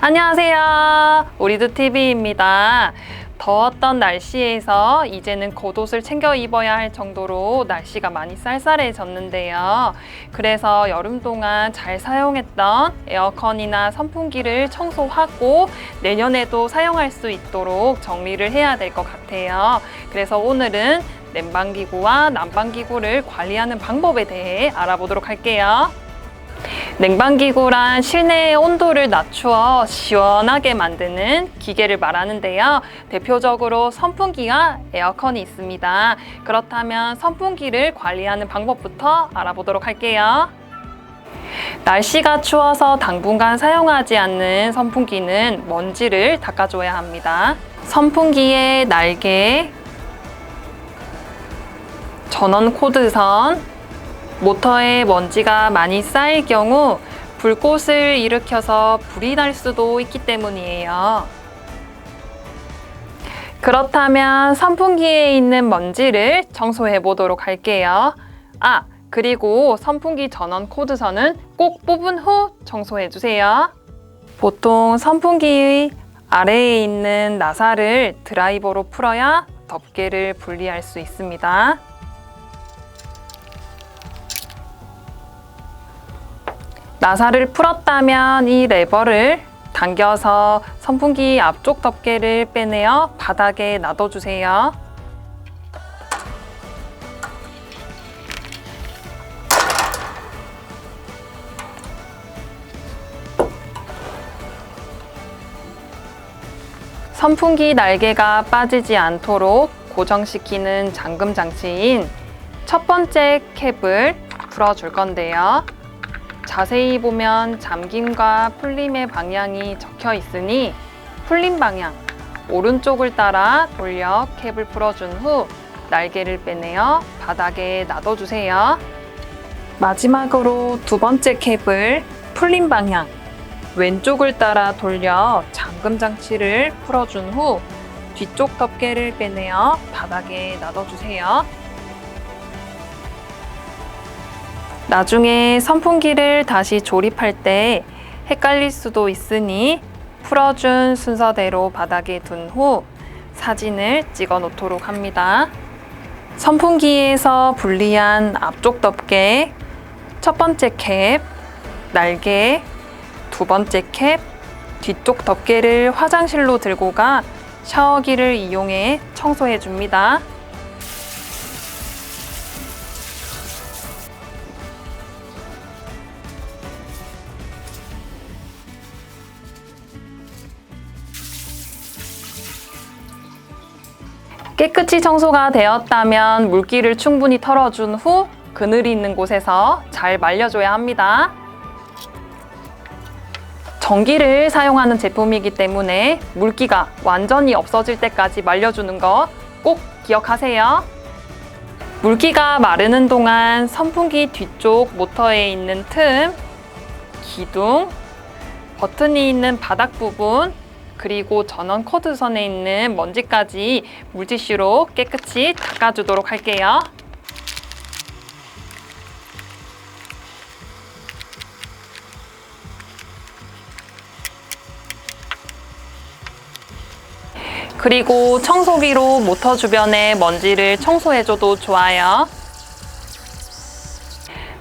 안녕하세요. 우리도TV입니다. 더웠던 날씨에서 이제는 겉옷을 챙겨 입어야 할 정도로 날씨가 많이 쌀쌀해졌는데요. 그래서 여름 동안 잘 사용했던 에어컨이나 선풍기를 청소하고 내년에도 사용할 수 있도록 정리를 해야 될 것 같아요. 그래서 오늘은 냉방기구와 난방기구를 관리하는 방법에 대해 알아보도록 할게요. 냉방기구란 실내의 온도를 낮추어 시원하게 만드는 기계를 말하는데요. 대표적으로 선풍기와 에어컨이 있습니다. 그렇다면 선풍기를 관리하는 방법부터 알아보도록 할게요. 날씨가 추워서 당분간 사용하지 않는 선풍기는 먼지를 닦아줘야 합니다. 선풍기의 날개, 전원 코드선, 모터에 먼지가 많이 쌓일 경우 불꽃을 일으켜서 불이 날 수도 있기 때문이에요. 그렇다면 선풍기에 있는 먼지를 청소해 보도록 할게요. 그리고 선풍기 전원 코드선은 꼭 뽑은 후 청소해 주세요. 보통 선풍기 아래에 있는 나사를 드라이버로 풀어야 덮개를 분리할 수 있습니다. 나사를 풀었다면 이 레버를 당겨서 선풍기 앞쪽 덮개를 빼내어 바닥에 놔둬주세요. 선풍기 날개가 빠지지 않도록 고정시키는 잠금 장치인 첫 번째 캡을 풀어줄 건데요. 자세히 보면 잠김과 풀림의 방향이 적혀 있으니 풀림 방향, 오른쪽을 따라 돌려 캡을 풀어준 후 날개를 빼내어 바닥에 놔둬주세요. 마지막으로 두 번째 캡을 풀림 방향, 왼쪽을 따라 돌려 잠금 장치를 풀어준 후 뒤쪽 덮개를 빼내어 바닥에 놔둬주세요. 나중에 선풍기를 다시 조립할 때 헷갈릴 수도 있으니 풀어준 순서대로 바닥에 둔 후 사진을 찍어 놓도록 합니다. 선풍기에서 분리한 앞쪽 덮개, 첫 번째 캡, 날개, 두 번째 캡, 뒤쪽 덮개를 화장실로 들고 가 샤워기를 이용해 청소해 줍니다. 깨끗이 청소가 되었다면 물기를 충분히 털어준 후 그늘이 있는 곳에서 잘 말려줘야 합니다. 전기를 사용하는 제품이기 때문에 물기가 완전히 없어질 때까지 말려주는 거 꼭 기억하세요. 물기가 마르는 동안 선풍기 뒤쪽 모터에 있는 틈, 기둥, 버튼이 있는 바닥 부분, 그리고 전원 코드선에 있는 먼지까지 물티슈로 깨끗이 닦아주도록 할게요. 그리고 청소기로 모터 주변의 먼지를 청소해줘도 좋아요.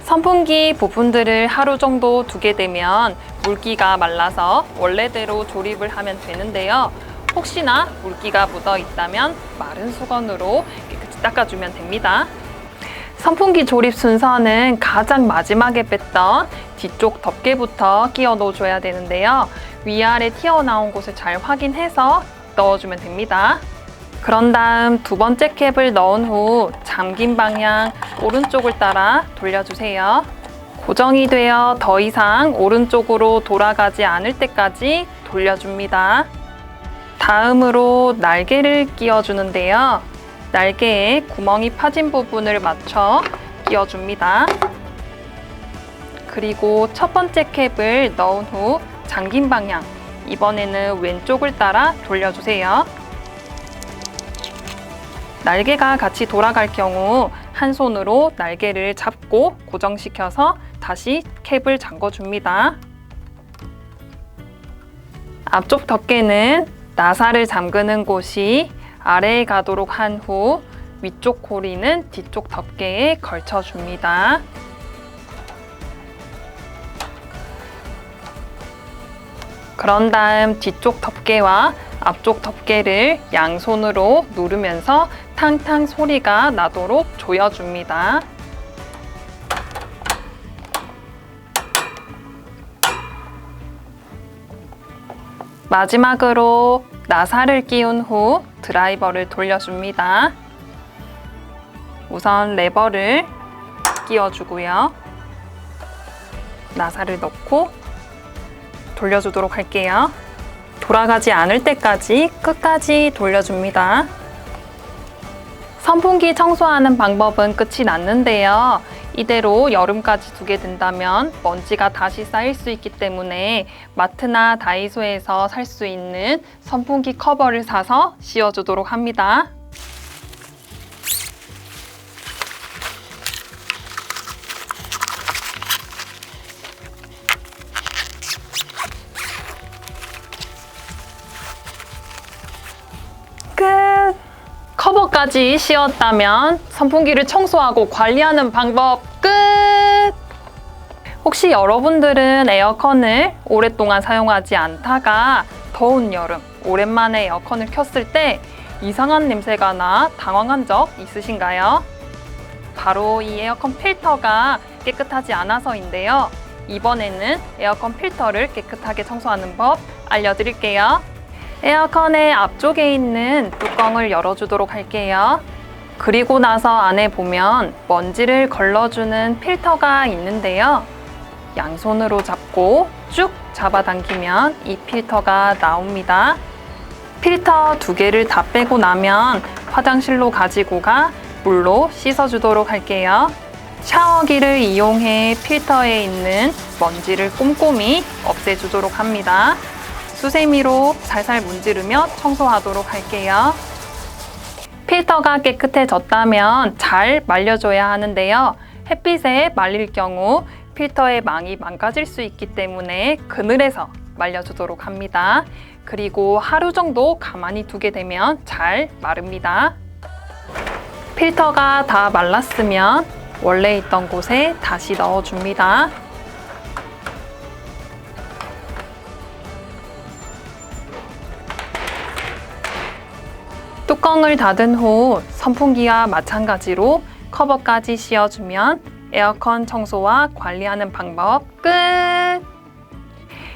선풍기 부품들을 하루 정도 두게 되면 물기가 말라서 원래대로 조립을 하면 되는데요. 혹시나 물기가 묻어 있다면 마른 수건으로 깨끗이 닦아주면 됩니다. 선풍기 조립 순서는 가장 마지막에 뺐던 뒤쪽 덮개부터 끼워 넣어줘야 되는데요. 위아래 튀어나온 곳을 잘 확인해서 넣어주면 됩니다. 그런 다음 두 번째 캡을 넣은 후 잠긴 방향 오른쪽을 따라 돌려주세요. 고정이 되어 더 이상 오른쪽으로 돌아가지 않을 때까지 돌려줍니다. 다음으로 날개를 끼워주는데요. 날개에 구멍이 파진 부분을 맞춰 끼워줍니다. 그리고 첫 번째 캡을 넣은 후 잠긴 방향, 이번에는 왼쪽을 따라 돌려주세요. 날개가 같이 돌아갈 경우 한 손으로 날개를 잡고 고정시켜서 다시 캡을 잠궈줍니다. 앞쪽 덮개는 나사를 잠그는 곳이 아래에 가도록 한 후 위쪽 고리는 뒤쪽 덮개에 걸쳐줍니다. 그런 다음 뒤쪽 덮개와 앞쪽 덮개를 양손으로 누르면서 탕탕 소리가 나도록 조여줍니다. 마지막으로 나사를 끼운 후 드라이버를 돌려줍니다. 우선 레버를 끼워주고요. 나사를 넣고 돌려주도록 할게요. 돌아가지 않을 때까지 끝까지 돌려줍니다. 선풍기 청소하는 방법은 끝이 났는데요. 이대로 여름까지 두게 된다면 먼지가 다시 쌓일 수 있기 때문에 마트나 다이소에서 살 수 있는 선풍기 커버를 사서 씌워주도록 합니다. 끝! 커버까지 씌웠다면 선풍기를 청소하고 관리하는 방법 끝! 혹시 여러분들은 에어컨을 오랫동안 사용하지 않다가 더운 여름 오랜만에 에어컨을 켰을 때 이상한 냄새가 나 당황한 적 있으신가요? 바로 이 에어컨 필터가 깨끗하지 않아서인데요. 이번에는 에어컨 필터를 깨끗하게 청소하는 법 알려드릴게요. 에어컨의 앞쪽에 있는 뚜껑을 열어주도록 할게요. 그리고 나서 안에 보면 먼지를 걸러주는 필터가 있는데요. 양손으로 잡고 쭉 잡아당기면 이 필터가 나옵니다. 필터 2개를 다 빼고 나면 화장실로 가지고 가 물로 씻어주도록 할게요. 샤워기를 이용해 필터에 있는 먼지를 꼼꼼히 없애주도록 합니다. 수세미로 살살 문지르며 청소하도록 할게요. 필터가 깨끗해졌다면 잘 말려줘야 하는데요. 햇빛에 말릴 경우 필터의 망이 망가질 수 있기 때문에 그늘에서 말려주도록 합니다. 그리고 하루 정도 가만히 두게 되면 잘 마릅니다. 필터가 다 말랐으면 원래 있던 곳에 다시 넣어줍니다. 뚜껑을 닫은 후 선풍기와 마찬가지로 커버까지 씌워주면 에어컨 청소와 관리하는 방법 끝!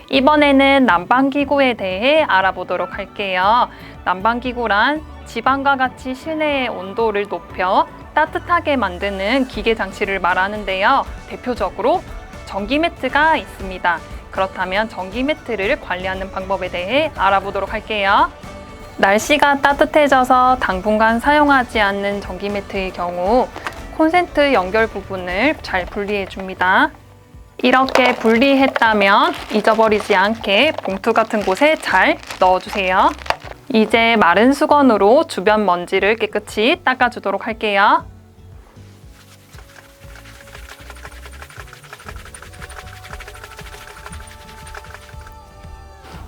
이번에는 난방기구에 대해 알아보도록 할게요. 난방기구란 집안과 같이 실내의 온도를 높여 따뜻하게 만드는 기계 장치를 말하는데요. 대표적으로 전기 매트가 있습니다. 그렇다면 전기 매트를 관리하는 방법에 대해 알아보도록 할게요. 날씨가 따뜻해져서 당분간 사용하지 않는 전기 매트의 경우 콘센트 연결 부분을 잘 분리해 줍니다. 이렇게 분리했다면 잊어버리지 않게 봉투 같은 곳에 잘 넣어주세요. 이제 마른 수건으로 주변 먼지를 깨끗이 닦아주도록 할게요.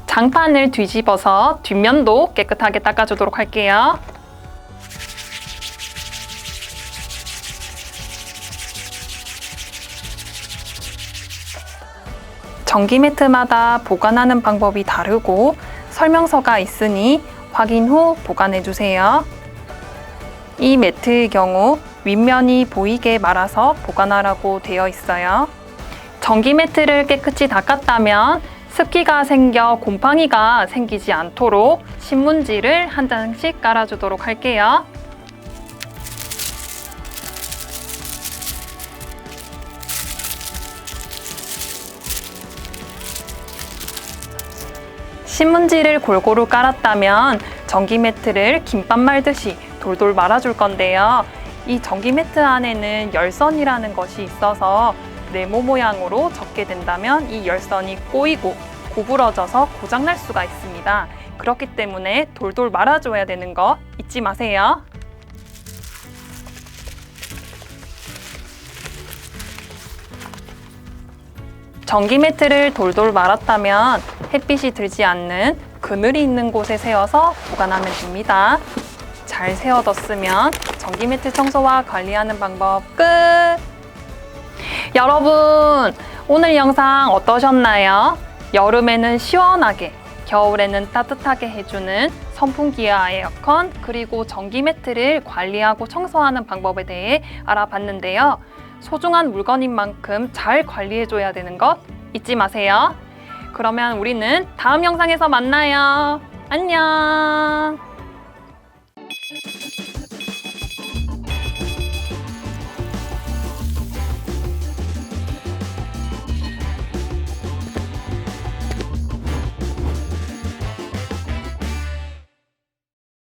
장판을 뒤집어서 뒷면도 깨끗하게 닦아주도록 할게요. 전기 매트마다 보관하는 방법이 다르고 설명서가 있으니 확인 후 보관해주세요. 이 매트의 경우 윗면이 보이게 말아서 보관하라고 되어 있어요. 전기 매트를 깨끗이 닦았다면 습기가 생겨 곰팡이가 생기지 않도록 신문지를 한 장씩 깔아주도록 할게요. 신문지를 골고루 깔았다면 전기 매트를 김밥 말듯이 돌돌 말아줄 건데요. 이 전기 매트 안에는 열선이라는 것이 있어서 네모 모양으로 접게 된다면 이 열선이 꼬이고 구부러져서 고장날 수가 있습니다. 그렇기 때문에 돌돌 말아줘야 되는 거 잊지 마세요. 전기 매트를 돌돌 말았다면 햇빛이 들지 않는 그늘이 있는 곳에 세워서 보관하면 됩니다. 잘 세워뒀으면 전기 매트 청소와 관리하는 방법 끝! 여러분, 오늘 영상 어떠셨나요? 여름에는 시원하게, 겨울에는 따뜻하게 해주는 선풍기와 에어컨, 그리고 전기 매트를 관리하고 청소하는 방법에 대해 알아봤는데요. 소중한 물건인 만큼 잘 관리해줘야 되는 것 잊지 마세요. 그러면 우리는 다음 영상에서 만나요. 안녕!